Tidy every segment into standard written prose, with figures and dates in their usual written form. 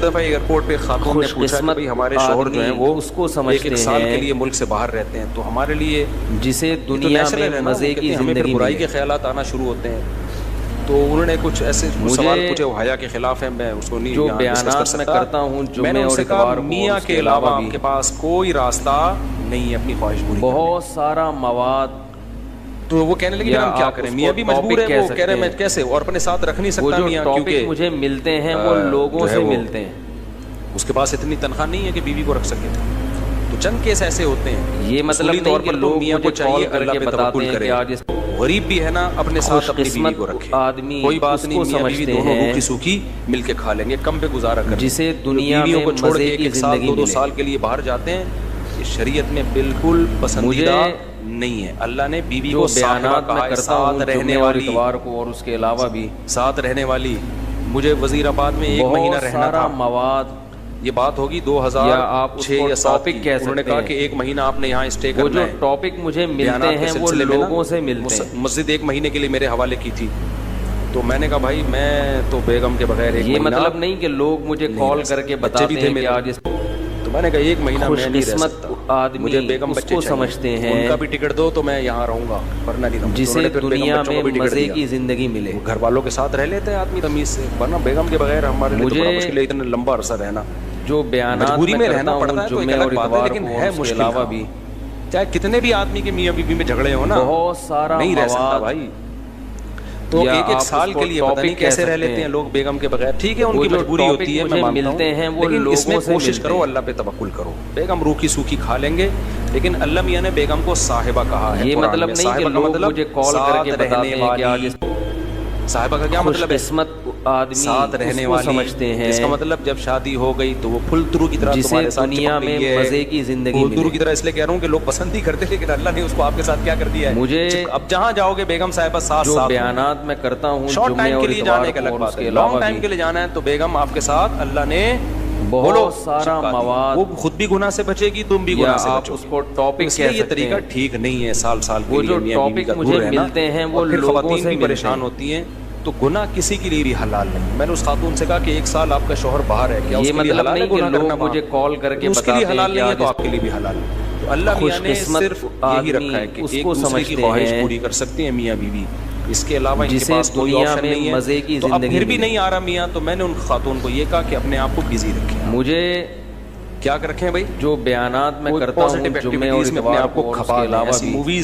دفعہ ایئرپورٹ پہ خاتون نے پوچھا کہ بھائی ہمارے شوہر جو ہیں وہ اس کو سمجھتے ایک سال ہیں کے لیے ملک سے باہر رہتے ہیں، تو ہمارے لیے جسے دنیا میں مزے کی ہمیں پھر زندگی برائی ملے۔ کے خیالات آنا شروع ہوتے ہیں۔ تو انہوں نے کچھ ایسے سوال پوچھے وہ حیا کے خلاف ہیں، میں اس کو نہیں جو یہاں ڈسکس کر بیانات میں سکتا۔ کرتا ہوں میں نے جمعے ان اور سے کہا اتوار کو، میاں کے علاوہ آپ کے پاس کوئی راستہ نہیں ہے اپنی خواہش پوری کرنے کا۔ بہت سارا مواد، تو وہ کہنے لگے ہم کیا کریں، میاں بھی مجبور ہے، وہ کہہ رہے میں کیسے، اور اپنے ساتھ رکھ نہیں وہ سکتا جو میاں، ٹاپک کیونکہ مجھے ملتے ہیں وہ لوگوں سے ملتے ہیں، اس کے پاس اتنی تنخواہ نہیں ہے کہ بیوی کو رکھ سکے۔ تو چند کیس ایسے ہوتے ہیں، یہ مطلب اصولی طور نہیں کہ پر تو لوگ میاں کو مجھے کال چاہیے کر اللہ کے پہ بتاتے توکل ہیں کرے، کہ آج اس غریب بھی ہے نا اپنے ساتھ اپنی بیوی کو رکھے، آدمی کوئی بات نہیں، اس کو میاں بیوی سمجھتے دونوں ہیں روکھی سوکھی مل کے کھا لیں گے، کم پہ گزارا کریں، جسے دنیا بیویوں میں کو چھوڑ کے مزے ایک کی ایک سال زندگی دو ملے۔ سال کے لیے باہر جاتے ہیں، یہ شریعت میں بالکل پسندیدہ نہیں ہے۔ اللہ نے بیوی جو کو صاحبہ بیانات کہا میں ہے، کرتا ہوں ساتھ رہنے جمعے اور والی، اتوار کو اور اس کے علاوہ بھی ساتھ رہنے والی۔ مجھے وزیر آباد میں ایک مہینہ بہت رہنا سارا تھا، مواد، یہ بات ہوگی یا آپ اس 2006 کو یا 7 ٹاپک کی، کہہ انہوں نے سکتے کہا ہیں۔ کہ ایک مہینہ آپ نے یہاں اسٹے وہ کرنا جو ہے۔ ٹاپک مجھے ملتے بیانات کے ہیں وہ سلسلے میں نا لوگوں سے ملتے ہیں۔ مسجد ایک مہینے کے لیے میرے حوالے کی تھی، تو میں نے کہا بھائی میں تو بیگم کے بغیر ایک یہ مہینہ مطلب نہیں کہ لوگ مجھے کال کر کے بچے بھی بتاتے تھے ہیں کہ میرے، آج اس تو میں نے کہا ایک مہینہ خوش میں نہیں رہ قسمت سکتا، آدمی مجھے بیگم اس بچے کو چاہیے، سمجھتے ہیں ان کا بھی ٹکٹ دو تو میں یہاں رہوں گا، ورنہ نہیں رہوں گا۔ جسے دنیا میں مزے کی زندگی ملے۔ گھر والوں کے ساتھ رہ لیتے ہیں آدمی تمیز سے، ورنہ بیگم کے بغیر ہمارے لیے تو بڑا مشکل ہے اتنا لمبا عرصہ رہنا، جو بیانات مجبوری میں رہنا کرتا پڑتا ہوں ہے تو ایک جمعے اور الگ بات ہے، اتوار لیکن کو ہے اس کے مشکل علاوہ بھی چاہے کتنے بھی آدمی کے میاں بیوی میں جھگڑے ہو نا، بہت سارا نہیں رہ سکتا مواد، بھائی۔ تو یا ایک ایک آپ سال اس کو کے لیے پتہ نہیں ٹاپک کیسے کہہ رہ سکتے لیتے ہیں ہیں۔ لوگ بیگم کے بغیر، ٹھیک ہے ان وہ کی جو مجبوری ٹاپک ہوتی ہے، میں مجھے مانتا ملتے ہیں ہوں، وہ لیکن اس میں لوگوں سے کوشش ملتے کرو ہیں۔ اللہ پہ توکل کرو۔ بیگم روکھی سوکھی کھا لیں گے، لیکن اللہ میاں نے بیگم کو صاحبہ کہا ہے یہ قرآن مطلب میں۔ نہیں کہ صاحبہ کا لوگ مطلب مجھے کال کر کے ساتھ بتاتے رہنے ہیں کہ آج والی، اس صاحبہ کا کیا خوش مطلب ہے؟ قسمت آدمی ساتھ اس رہنے کو والی، سمجھتے ہیں، اس کا مطلب جب شادی ہو گئی تو وہ پھل ترو کی طرح جسے تمہارے ساتھ دنیا چپک میں گئی ہے۔ مزے کی زندگی پھل ترو ملے۔ کی طرح اس لیے کہہ رہا ہوں کہ لوگ پسند ہی کرتے، لیکن اللہ نے اس کو آپ کے ساتھ کیا کر دیا ہے، مجھے اب جہاں جاؤ گے بیگم صاحبہ ساتھ جو ساتھ بیانات میں کرتا ہوں شارٹ جمعے ٹائم اور کے لیے اتوار جانے کا کو الگ اور اس بات ہے، کے لانگ علاوہ ٹائم بھی کے لیے جانا ہے تو بیگم آپ کے ساتھ اللہ نے بہت سارا چپکا دیا۔ مواد، وہ خود بھی گناہ سے بچے گی، تم بھی یا گناہ سے آپ بچو اس کو ٹاپک اس لیے کہہ یہ سکتے طریقہ ہیں۔ ٹھیک نہیں ہے سال سال کے وہ لیے جو میاں بیوی ٹاپک کا دور مجھے رہنا، ملتے ہیں وہ اور پھر لوگوں خواتین سے بھی ملتے پریشان ہیں۔ ہوتی ہیں، تو گناہ کسی کے لیے بھی حلال نہیں۔ میں نے اس خاتون سے کہا کہ ایک سال آپ کا شوہر باہر ہے، کیا اس یہ کے لیے مطلب حلال ہے نہیں کہ گناہ لوگ کرنا وہاں؟ مجھے کال کر کے اس کے لیے بتاتے ہیں حلال کہ نہیں ہے آج تو آپ کے لیے بھی حلال ہے۔ تو اللہ میاں نے خوش قسمت صرف یہی رکھا ہے کہ آدمی ایک اس کو دوسرے کی سمجھتے خواہش ہیں، پوری کر سکتے ہیں میاں بیوی، اس کے علاوہ ان کے جسے پاس کوئی دنیا آپشن میں نہیں ہے۔ مزے کی تو اب زندگی پھر بھی ملے۔ نہیں آ رہا میاں، تو میں نے ان خاتون کو یہ کہا کہ اپنے آپ کو بزی رکھیں۔ مجھے کیا رکھیں بھائی؟ جو بیانات میں کرتا ہوں پازیٹیو جمعے اور ایکٹیویٹیز میں اپنے اتوار آپ کو کو اور اس کھپا کے لیں۔ علاوہ ایسی بھی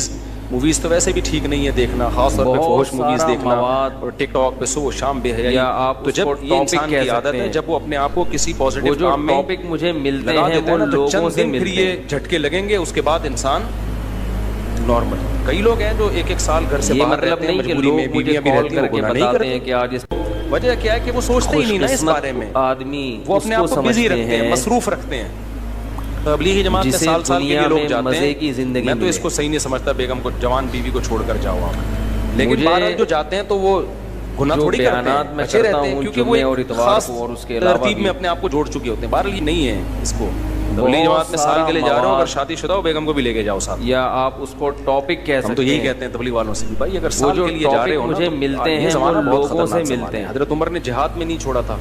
موویز تو ویسے بھی ٹھیک نہیں ہے دیکھنا، خاص طور پہ بہت فحش موویز سارا دیکھنا، مواد، اور ٹک ٹاک پہ صبح شام بے حیائی۔ یا آپ تو اس جب کو یہ ٹاپک انسان کہہ کی عادت سکتے ہے، ہیں، جب وہ اپنے آپ کو کسی وہ پازیٹیو جو کام میں ٹاپک مجھے ملتے لگا ہیں دیتا وہ ہے نا، تو لوگوں چند سے دن پھر ملتے ہیں۔ یہ جھٹکے لگیں گے، اس کے بعد انسان نارمل۔ کئی لوگ ہیں جو ایک ایک سال گھر سے یہ باہر مطلب رہتے ہیں نہیں کہ مجبوری میں، لوگ مجھے بیویاں بھی کال رہتی ہیں، کر وہ کے گناہ نہیں بتاتے ہیں کرتے۔ کہ آج اس وجہ کیا ہے کہ وہ سوچتے ہی خوش نہیں نا اس قسمت بارے میں، آدمی وہ اس اپنے کو آپ کو بزی سمجھتے رکھتے ہیں، ہیں مصروف رکھتے ہیں۔ تبلیغی جماعت میں جسے سال کے لیے دنیا لوگ میں جاتے مزے ہیں، کی زندگی میں تو اس ملے۔ کو صحیح نہیں سمجھتا بیگم کو، جوان بیوی کو چھوڑ کر جاؤ آپ، لیکن مجھے بہرحال جو جاتے ہیں تو وہ گناہ جو تھوڑی کرتے ہیں، بیانات میں بچے کرتا رہتے ہیں، ہوں کیونکہ وہ جمعے اور ایک اتوار خاص کو اور اس کے علاوہ ترتیب بھی میں اپنے آپ کو جوڑ چکے ہوتے ہیں۔ بہرحال یہ نہیں ہے اس کو تبلیغی جماعت میں سال کے لیے جا رہا ہوں، اگر شادی شدہ ہو بیگم کو بھی لے کے جاؤ ساتھ۔ یا آپ اس کو ٹاپک کہہ سکتے ہیں۔ ہم تو یہی کہتے ہیں تبلیغ والوں سے بھی، بھائی اگر وہ سال جو کے لیے جا رہے ہو نا مجھے تو ملتے یہ ہیں زمانہ وہ بہت لوگوں سے خطرناک ملتے زمانہ ہے۔ ہیں۔ حضرت عمر نے جہاد میں نہیں چھوڑا تھا،